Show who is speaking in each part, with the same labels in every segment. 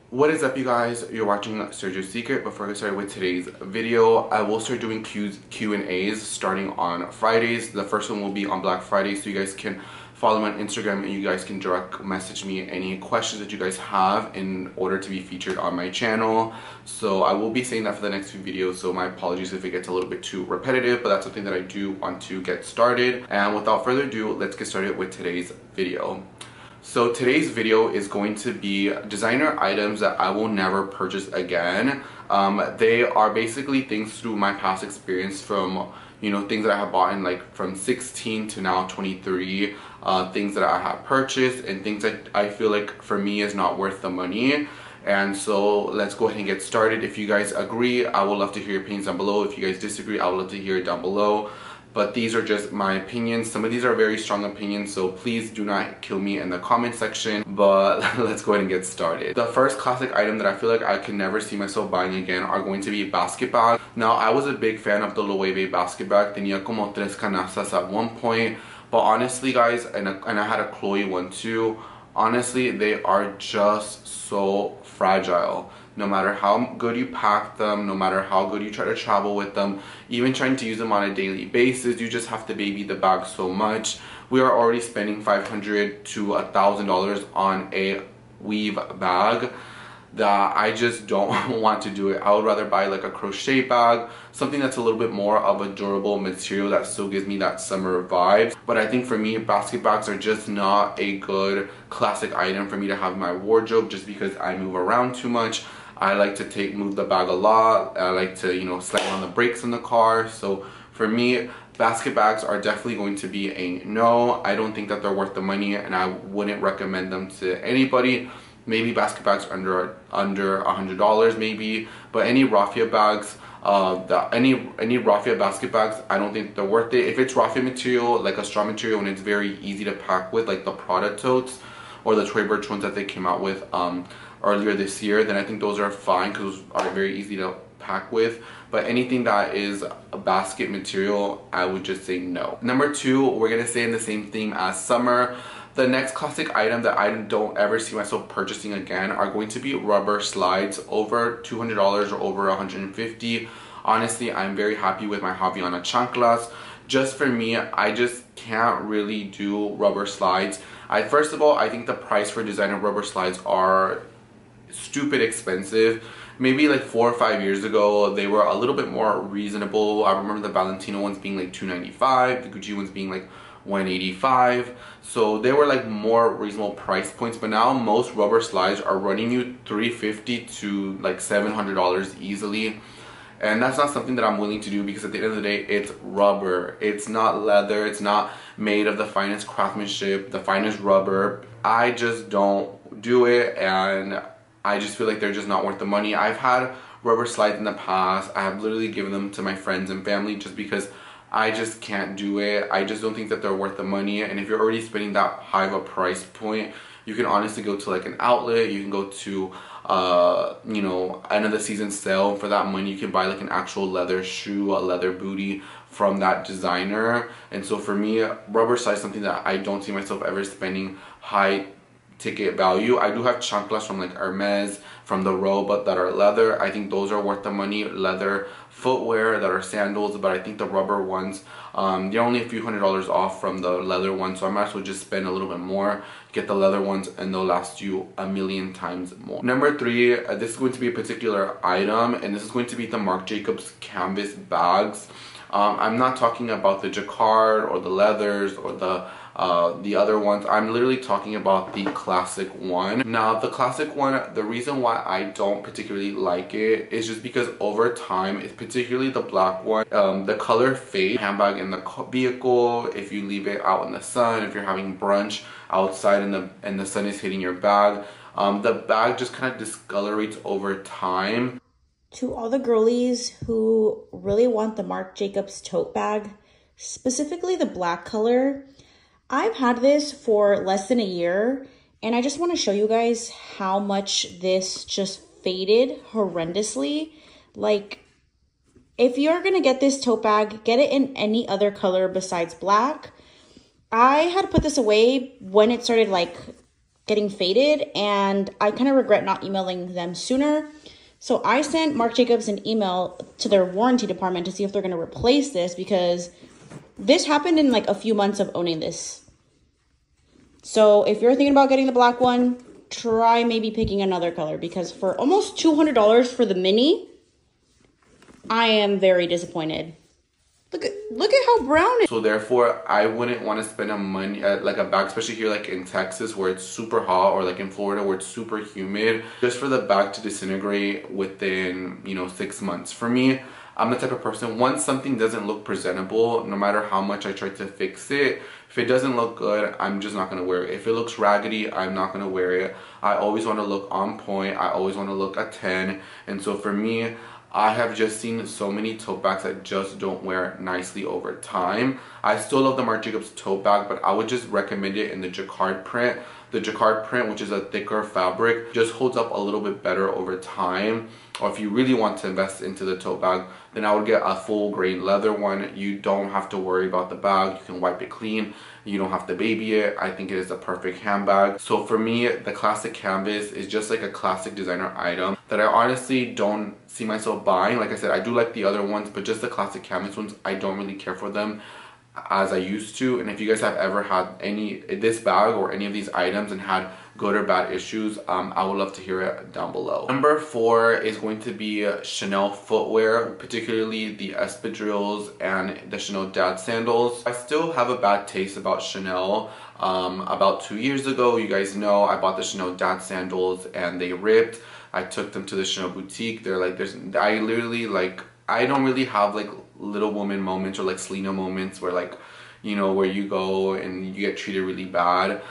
Speaker 1: What is up, you guys? You're watching Sergio's Secret. Before I get started with today's video, I will start doing Q&As starting on Fridays. The first one will be on Black Friday, so you guys can follow me on Instagram and you guys can direct message me any questions that you guys have in order to be featured on my channel. So I will be saying that for the next few videos, so my apologies if it gets a little bit too repetitive, but that's something that I do want to get started. And without further ado, let's get started with today's video. So today's video is going to be designer items that I will never purchase again. They are basically things through my past experience from, you know, things that I have bought in like from 16 to now 23, things that I have purchased and things that I feel like for me is not worth the money. And so let's go ahead and get started. If you guys agree, I would love to hear your opinions down below. If you guys disagree, I would love to hear it down below. But these are just my opinions. Some of these are very strong opinions, so please do not kill me in the comment section. But let's go ahead and get started. The first classic item that I feel like I can never see myself buying again are going to be basket bags. Now, I was a big fan of the Loewe basket bag. Tenía como tres canastas at one point. But honestly, guys, and I had a Chloe one too. Honestly, they are just so fragile. No matter how good you pack them, no matter how good you try to travel with them, even trying to use them on a daily basis, you just have to baby the bag so much. We are already spending $500 to $1,000 on a weave bag that I just don't want to do it. I would rather buy like a crochet bag, something that's a little bit more of a durable material that still gives me that summer vibes. But I think for me, basket bags are just not a good classic item for me to have in my wardrobe just because I move around too much. I like to move the bag a lot. I like to, you know, slam on the brakes in the car. So for me, basket bags are definitely going to be a no. I don't think that they're worth the money and I wouldn't recommend them to anybody. Maybe basket bags under $100 maybe, but any raffia bags, any raffia basket bags, I don't think they're worth it. If it's raffia material, like a straw material, and it's very easy to pack with, like the Prada totes or the Tory Burch ones that they came out with earlier this year, then I think those are fine because those are very easy to pack with. But anything that is a basket material, I would just say no. Number two, we're gonna stay in the same theme as summer. The next classic item that I don't ever see myself purchasing again are going to be rubber slides, over $200 or over $150. Honestly, I'm very happy with my Havaiana chanclas. Just for me, I just can't really do rubber slides. First of all, I think the price for designer rubber slides are stupid expensive. Maybe like 4 or 5 years ago, they were a little bit more reasonable. I remember the Valentino ones being like $295, the Gucci ones being like $185. So they were like more reasonable price points. But now most rubber slides are running you $350 to like $700 easily. And that's not something that I'm willing to do because at the end of the day, it's rubber. It's not leather. It's not made of the finest craftsmanship, the finest rubber. I just don't do it, and I just feel like they're just not worth the money. I've had rubber slides in the past. I have literally given them to my friends and family just because I just can't do it. I just don't think that they're worth the money. And if you're already spending that high of a price point, you can honestly go to like an outlet. You can go to you know, end of the season sale. For that money, you can buy like an actual leather shoe, a leather bootie from that designer. And so for me, rubber slide is something that I don't see myself ever spending high ticket value. I do have chanclas from like Hermes, from the row, but that are leather. I think those are worth the money. Leather footwear that are sandals, but I think the rubber ones, they're only a few $100s off from the leather ones, so I might as well just spend a little bit more, get the leather ones, and they'll last you a million times more. Number three, this is going to be a particular item, and this is going to be the Marc Jacobs canvas bags. I'm not talking about the jacquard or the leathers or the other ones. I'm literally talking about the classic one. Now, the classic one, the reason why I don't particularly like it is just because over time, it's particularly the black one, the color fades. Handbag in the vehicle, if you leave it out in the sun, if you're having brunch outside and the sun is hitting your bag, the bag just kind of discolorates over time.
Speaker 2: To all the girlies who really want the Marc Jacobs tote bag, specifically the black color, I've had this for less than a year, and I just want to show you guys how much this just faded horrendously. Like, if you're going to get this tote bag, get it in any other color besides black. I had to put this away when it started like getting faded, and I kind of regret not emailing them sooner. So I sent Marc Jacobs an email to their warranty department to see if they're going to replace this, because this happened in like a few months of owning this. So if you're thinking about getting the black one, try maybe picking another color, because for almost $200 for the mini, I am very disappointed. Look at how brown it is.
Speaker 1: So therefore, I wouldn't want to spend a money like a bag, especially here like in Texas where it's super hot, or like in Florida where it's super humid, just for the bag to disintegrate within, you know, 6 months. For me, I'm the type of person, once something doesn't look presentable, no matter how much I try to fix it, if it doesn't look good, I'm just not going to wear it. If it looks raggedy, I'm not going to wear it. I always want to look on point. I always want to look a 10. And so for me, I have just seen so many tote bags that just don't wear nicely over time. I still love the Marc Jacobs tote bag, but I would just recommend it in the jacquard print. The jacquard print, which is a thicker fabric, just holds up a little bit better over time. Or if you really want to invest into the tote bag, then I would get a full grain leather one. You don't have to worry about the bag. You can wipe it clean. You don't have to baby it. I think it is a perfect handbag. So for me, the classic canvas is just like a classic designer item that I honestly don't see myself buying. Like I said, I do like the other ones, but just the classic canvas ones, I don't really care for them as I used to. And if you guys have ever had this bag or any of these items and had good or bad issues, I would love to hear it down below. Number 4 is going to be Chanel footwear, particularly the espdriles and the Chanel dad sandals. I still have a bad taste about Chanel. About 2 years ago, you guys know, I bought the Chanel dad sandals and they ripped. I took them to the Chanel boutique. They're like, I literally like, I don't really have like Little Woman moments or like Selena moments where like, you know, where you go and you get treated really bad.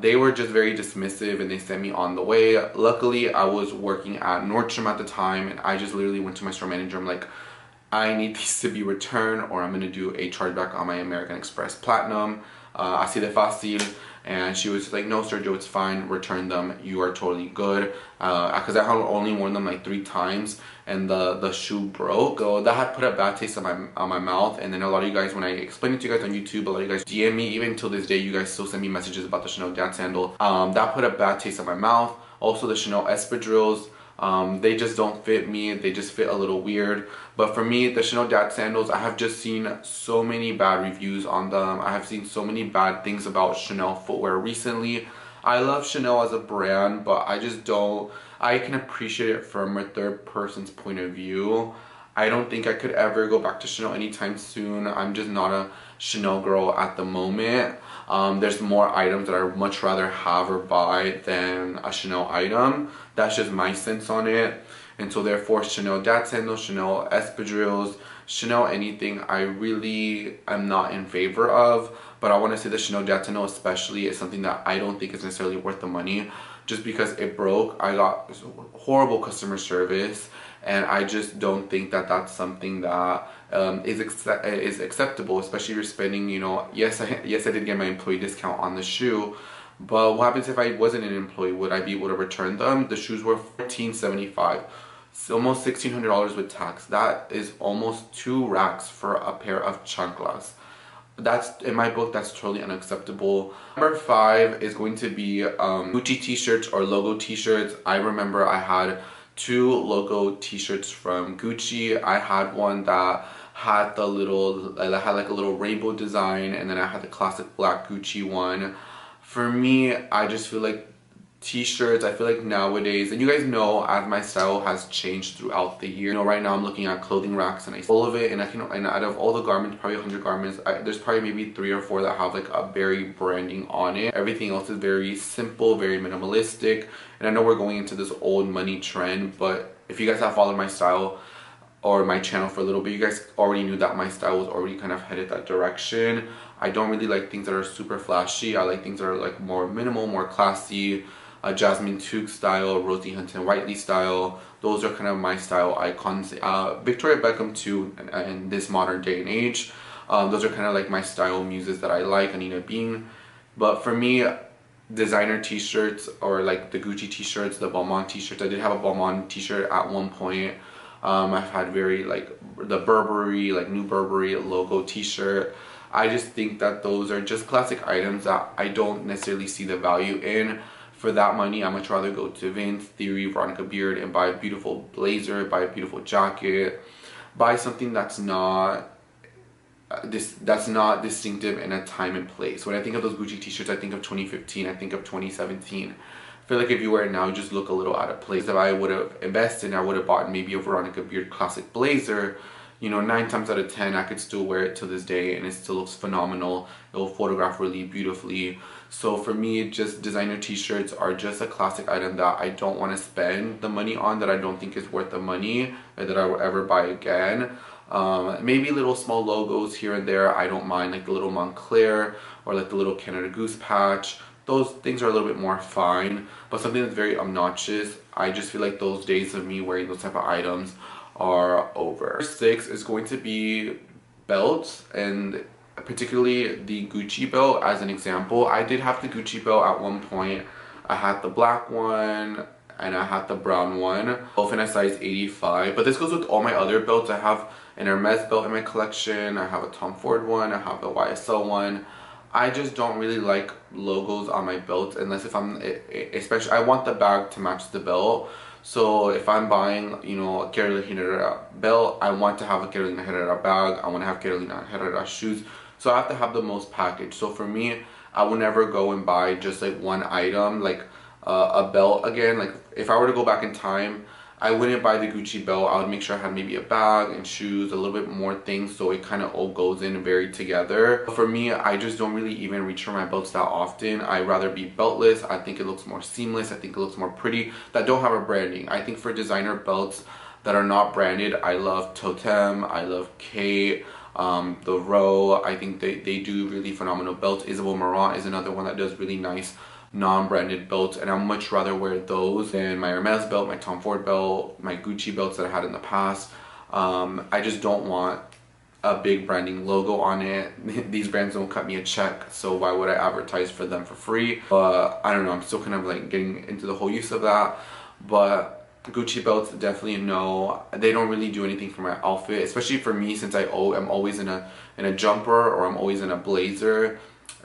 Speaker 1: They were just very dismissive and they sent me on the way. Luckily, I was working at Nordstrom at the time, and I just literally went to my store manager. I'm like, I need these to be returned, or I'm going to do a chargeback on my American Express Platinum. Así de fácil. And she was like, no, Sergio, it's fine. Return them. You are totally good. Because I had only worn them like 3 times, and the shoe broke. So that had put a bad taste on my mouth. And then a lot of you guys, when I explained it to you guys on YouTube, a lot of you guys DM me. Even till this day, you guys still send me messages about the Chanel dad sandal. That put a bad taste on my mouth. Also, the Chanel espdriles. They just don't fit me. They just fit a little weird. But for me, the Chanel dad sandals, I have just seen so many bad reviews on them. I have seen so many bad things about Chanel footwear recently. I love Chanel as a brand, but I just don't, I can appreciate it from a third person's point of view. I don't think I could ever go back to Chanel anytime soon. I'm just not a Chanel girl at the moment. There's more items that I would much rather have or buy than a Chanel item. That's just my sense on it. And so therefore, Chanel dad sandals, Chanel espdriles, Chanel anything, I really am not in favor of. But I want to say the Chanel dad sandal especially is something that I don't think is necessarily worth the money. Just because it broke, I got horrible customer service. And I just don't think that that's something that is acceptable, especially if you're spending, you know, yes I did get my employee discount on the shoe, but what happens if I wasn't an employee? Would I be able to return them? The shoes were $14.75, so almost $1,600 with tax. That is almost 2 racks for a pair of chanclas. That's, in my book, that's totally unacceptable. Number 5 is going to be Gucci t-shirts or logo t-shirts. I remember I had 2 logo t-shirts from Gucci. I had one that had the little, I had like a little rainbow design, and then I had the classic black Gucci one. For me, I just feel like t-shirts, I feel like nowadays, and you guys know as my style has changed throughout the year. You know, right now I'm looking at clothing racks and I see all of it, and and out of all the garments, probably 100 garments, there's probably maybe 3 or 4 that have like a very branding on it. Everything else is very simple, very minimalistic. And I know we're going into this old money trend, but if you guys have followed my style or my channel for a little bit, you guys already knew that my style was already kind of headed that direction. I don't really like things that are super flashy. I like things that are like more minimal, more classy. Jasmine Took style, Rosie Hunton Whiteley style. Those are kind of my style icons. Victoria Beckham too, in this modern day and age. Those are kind of like my style muses that I like, Anita Bean. But for me, designer t-shirts or like the Gucci t-shirts, the Balmain t-shirts. I did have a Balmain t-shirt at one point. I've had very like the Burberry, like New Burberry logo t-shirt. I just think that those are just classic items that I don't necessarily see the value in. For that money, I'd much rather go to Vince, Theory, Veronica Beard and buy a beautiful blazer, buy a beautiful jacket, buy something that's not distinctive in a time and place. When I think of those Gucci t-shirts, I think of 2015, I think of 2017. I feel like if you wear it now, you just look a little out of place. If I would have invested, I would have bought maybe a Veronica Beard classic blazer. You know, 9 times out of 10, I could still wear it to this day and it still looks phenomenal. It'll photograph really beautifully. So for me, just designer t-shirts are just a classic item that I don't want to spend the money on, that I don't think is worth the money, or that I will ever buy again. Maybe little small logos here and there, I don't mind, like the little Montclair or like the little Canada Goose patch. Those things are a little bit more fine, but something that's very obnoxious, I just feel like those days of me wearing those type of items are over. 6 is going to be belts, and particularly the Gucci belt as an example. I did have the Gucci belt at one point. I had the black one and I had the brown one, both in a size 85. But this goes with all my other belts. I have an Hermes belt in my collection. I have a Tom Ford one. I have the YSL one. I just don't really like logos on my belts unless if I'm, especially, I want the bag to match the belt. So if I'm buying, you know, a Carolina Herrera belt, I want to have a Carolina Herrera bag. I want to have Carolina Herrera shoes. So I have to have the most package. So for me, I will never go and buy just like one item, like a belt again. Like if I were to go back in time, I wouldn't buy the Gucci belt. I would make sure I had maybe a bag and shoes, a little bit more things, so it kind of all goes in very together. For me, I just don't really even reach for my belts that often. I'd rather be beltless. I think it looks more seamless. I think it looks more pretty, that don't have a branding. I think for designer belts that are not branded, I love Totem, I love Kate, the Row. I think they do really phenomenal belts. Isabel Marant is another one that does really nice non-branded belts, and I'd much rather wear those than my Hermes belt, my Tom Ford belt, my Gucci belts that I had in the past. I just don't want a big branding logo on it. These brands don't cut me a check, so why would I advertise for them for free? But I don't know, I'm still kind of like getting into the whole use of that. But Gucci belts, definitely no. They don't really do anything for my outfit, especially for me, since I'm always in a jumper or I'm always in a blazer.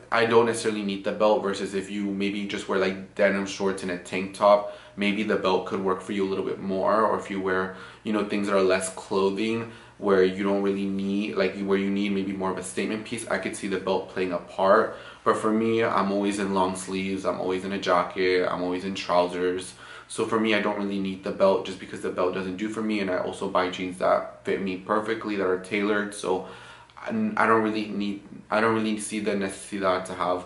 Speaker 1: I don't necessarily need the belt, versus if you maybe just wear like denim shorts and a tank top, maybe the belt could work for you a little bit more. Or if you wear, you know, things that are less clothing where you don't really need, like where you need maybe more of a statement piece, I could see the belt playing a part. But for me, I'm always in long sleeves, I'm always in a jacket, I'm always in trousers. So for me, I don't really need the belt, just because the belt doesn't do for me, and I also buy jeans that fit me perfectly, that are tailored. So I don't really see the necessity to have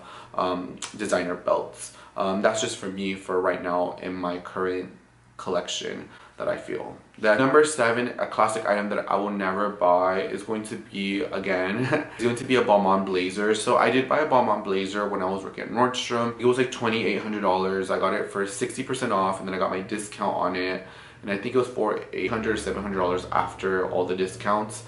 Speaker 1: designer belts. That's just for me for right now in my current collection that I feel. That number 7, a classic item that I will never buy, is going to be, again, it's going to be a Balmain blazer. So I did buy a Balmain blazer when I was working at Nordstrom. It was like $2,800. I got it for 60% off, and then I got my discount on it, and I think it was for $800 or $700 after all the discounts.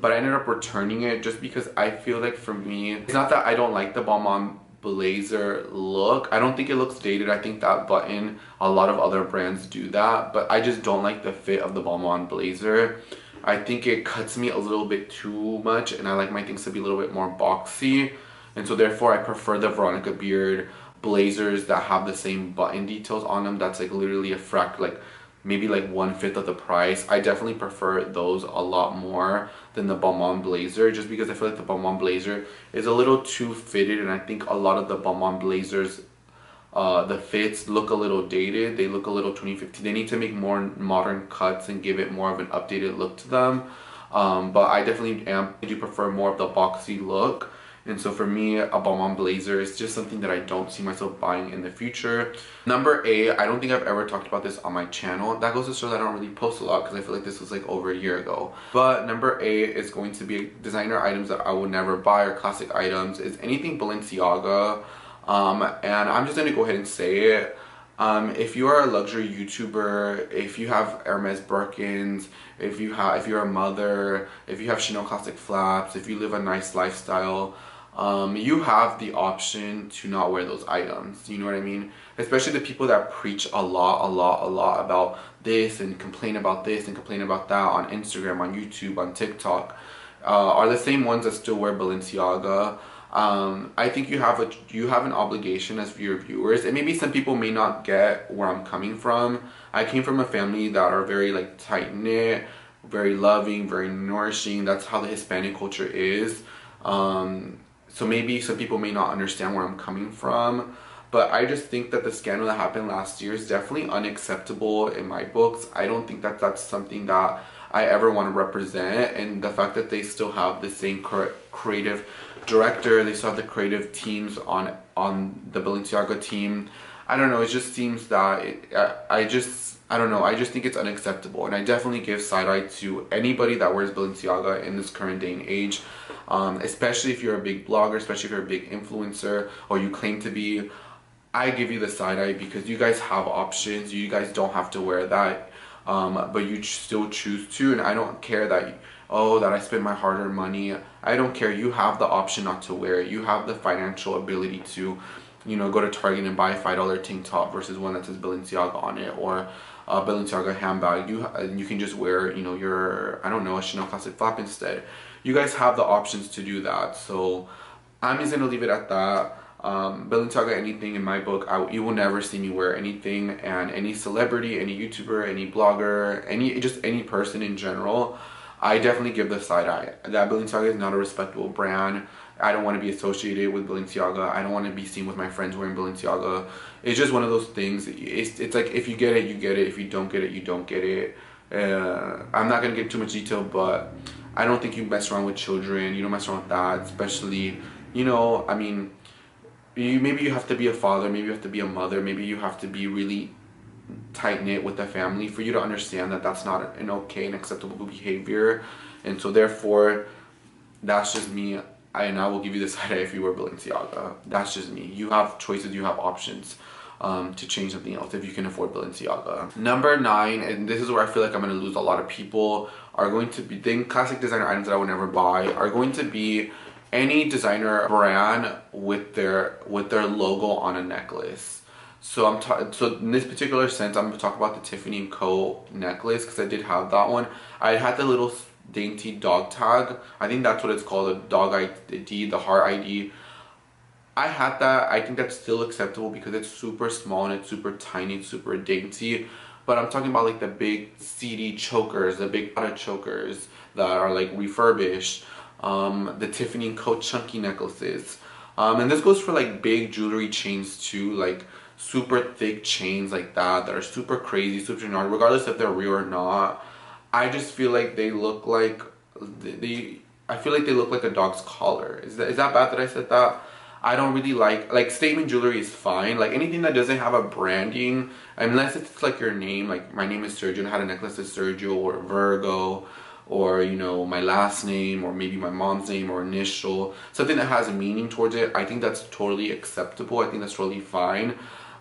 Speaker 1: But I ended up returning it just because I feel like, for me, it's not that I don't like the Balmain blazer look. I don't think it looks dated. I think that button, a lot of other brands do that, but I just don't like the fit of the Balmain blazer. I think it cuts me a little bit too much, and I like my things to be a little bit more boxy, and so therefore I prefer the Veronica Beard blazers that have the same button details on them. That's like literally a like maybe like 1/5 of the price. I definitely prefer those a lot more than the Balmain blazer, just because I feel like the Balmain blazer is a little too fitted, and I think a lot of the Balmain blazers, the fits look a little dated. They look a little 2015. They need to make more modern cuts and give it more of an updated look to them. But I definitely do prefer more of the boxy look. And so for me, a Balmain blazer is just something that I don't see myself buying in the future. Number 8, I don't think I've ever talked about this on my channel. That goes to show that I don't really post a lot, because I feel like this was like over a year ago. But number 8 is going to be designer items that I will never buy, or classic items, is anything Balenciaga. And I'm just gonna go ahead and say it. If you are a luxury YouTuber, if you have Hermes Birkins, if you're a mother, if you have Chanel classic flaps, if you live a nice lifestyle, you have the option to not wear those items. You know what I mean? Especially the people that preach a lot about this and complain about this and complain about that on Instagram, on YouTube, on TikTok. are the same ones that still wear Balenciaga. I think you have an obligation as your viewers, and maybe some people may not get where I'm coming from. I came from a family that are very like tight knit, very loving, very nourishing. That's how the Hispanic culture is. So maybe some people may not understand where I'm coming from, but I just think that the scandal that happened last year is definitely unacceptable in my books. I don't think that that's something that I ever want to represent, and the fact that they still have the same creative director, they still have the creative teams on the Balenciaga team. I don't know, it just seems that I don't know, I just think it's unacceptable, and I definitely give side-eye to anybody that wears Balenciaga in this current day and age, especially if you're a big blogger, especially if you're a big influencer, or you claim to be. I give you the side-eye because you guys have options, you guys don't have to wear that, but you still choose to, and I don't care that, oh, that I spent my hard-earned money. I don't care, you have the option not to wear it, you have the financial ability to, you know, go to Target and buy a $5 tank top versus one that says Balenciaga on it, or a Balenciaga handbag. You can just wear, you know, your, I don't know, a Chanel classic flap instead. You guys have the options to do that, so I'm just gonna leave it at that. Balenciaga, anything in my book, you will never see me wear anything, and any celebrity, any YouTuber, any blogger, any person in general, I definitely give the side eye. That Balenciaga is not a respectable brand. I don't want to be associated with Balenciaga. I don't want to be seen with my friends wearing Balenciaga. It's just one of those things. It's like, if you get it, you get it. If you don't get it, you don't get it. I'm not going to get too much detail, but I don't think you mess around with children. You don't mess around with that, especially, you know, I mean, maybe you have to be a father, maybe you have to be a mother, maybe you have to be really tight-knit with the family for you to understand that that's not an okay and acceptable behavior. And so therefore, that's just me, and I will give you this side eye if you wear Balenciaga. That's just me. You have choices, you have options to change something else if you can afford Balenciaga. Number 9, and this is where I feel like I'm going to lose a lot of people, are going to be the classic designer items that I would never buy, are going to be any designer brand with their logo on a necklace. So so in this particular sense, I'm going to talk about the Tiffany & Co. necklace, because I did have that one. I had the little dainty dog tag. I think that's what it's called, the dog ID, the heart ID. I had that. I think that's still acceptable because it's super small and it's super tiny, it's super dainty. But I'm talking about like the big CD chokers, the big chokers that are like refurbished. The Tiffany & Co. chunky necklaces. And this goes for like big jewelry chains too, like super thick chains like that are super crazy, super gnarly, regardless if they're real or not. I just feel like they look like I feel like they look like a dog's collar. Is that bad that I said that? I don't really like statement jewelry is fine. Like anything that doesn't have a branding, unless it's like your name, like my name is Sergio and I had a necklace that's Sergio or Virgo, or, you know, my last name, or maybe my mom's name or initial, something that has a meaning towards it. I think that's totally acceptable. I think that's totally fine.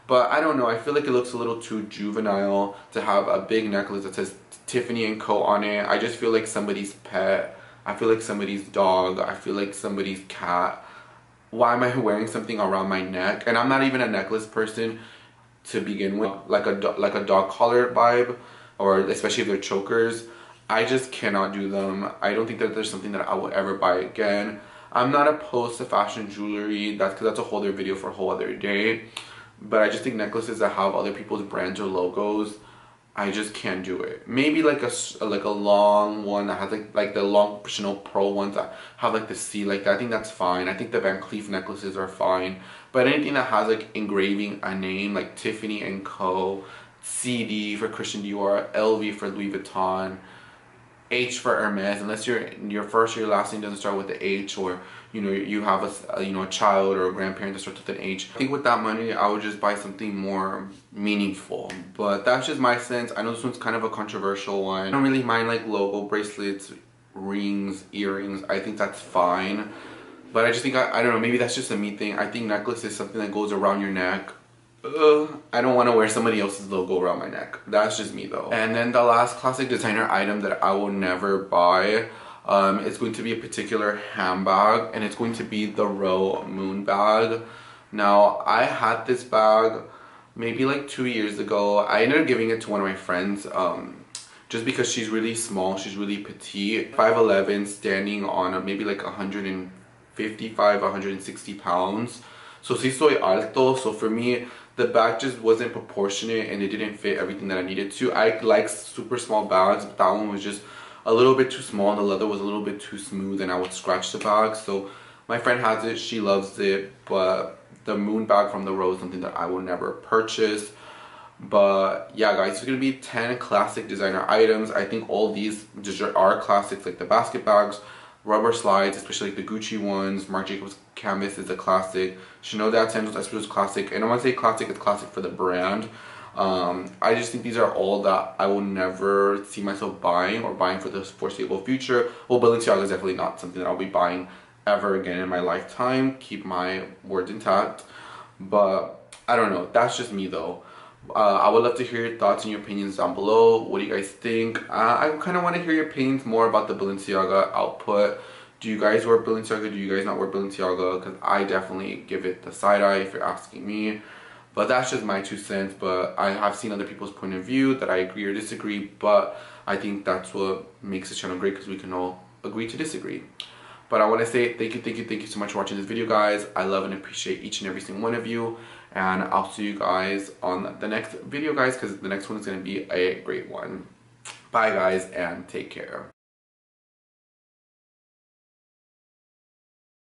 Speaker 1: But I don't know, I feel like it looks a little too juvenile to have a big necklace that says Tiffany & Co. on it. I just feel like somebody's pet. I feel like somebody's dog. I feel like somebody's cat. Why am I wearing something around my neck? And I'm not even a necklace person to begin with, like a dog collar vibe, or especially if they're chokers. I just cannot do them. I don't think that there's something that I would ever buy again. I'm not opposed to fashion jewelry. That's a whole other video for a whole other day. But I just think necklaces that have other people's brands or logos, I just can't do it. Maybe like a long one that has like the long Chanel Pearl ones that have like the C like that. I think that's fine. I think the Van Cleef necklaces are fine. But anything that has like engraving a name, like Tiffany & Co., CD for Christian Dior, LV for Louis Vuitton, H for Hermes, unless your first or your last name doesn't start with the H, or you know you have a child or a grandparent that starts with an H. I think with that money I would just buy something more meaningful. But that's just my sense. I know this one's kind of a controversial one. I don't really mind like logo bracelets, rings, earrings. I think that's fine. But I just think I don't know, maybe that's just a me thing. I think necklace is something that goes around your neck. I don't want to wear somebody else's logo around my neck. That's just me though. And then the last classic designer item that I will never buy is going to be a particular handbag, and it's going to be the Row Moon bag. Now I had this bag maybe like 2 years ago. I ended up giving it to one of my friends just because she's really small, she's really petite, 5'11", standing on maybe like 155, 160 pounds. So sí soy alto, so for me, the bag just wasn't proportionate and it didn't fit everything that I needed to. I like super small bags, but that one was just a little bit too small and the leather was a little bit too smooth and I would scratch the bag. So my friend has it, she loves it, but the moon bag from the Rose is something that I will never purchase. But yeah guys, it's gonna be 10 classic designer items. I think all these are classics, like the basket bags, rubber slides, especially like the Gucci ones. Marc Jacobs canvas is a classic. Chanel sandals, I suppose, is classic. And when I say classic, it's classic for the brand. I just think these are all that I will never see myself buying or buying for the foreseeable future. Well, Balenciaga is definitely not something that I'll be buying ever again in my lifetime. Keep my words intact. But I don't know. That's just me though. I would love to hear your thoughts and your opinions down below. What do you guys think? I kind of want to hear your opinions more about the Balenciaga output. Do you guys wear Balenciaga? Do you guys not wear Balenciaga? Because I definitely give it the side eye if you're asking me. But that's just my 2 cents. But I have seen other people's point of view that I agree or disagree. But I think that's what makes this channel great, because we can all agree to disagree. But I want to say thank you so much for watching this video, guys. I love and appreciate each and every single one of you. And I'll see you guys on the next video, guys, because the next one is going to be a great one. Bye, guys, and take care.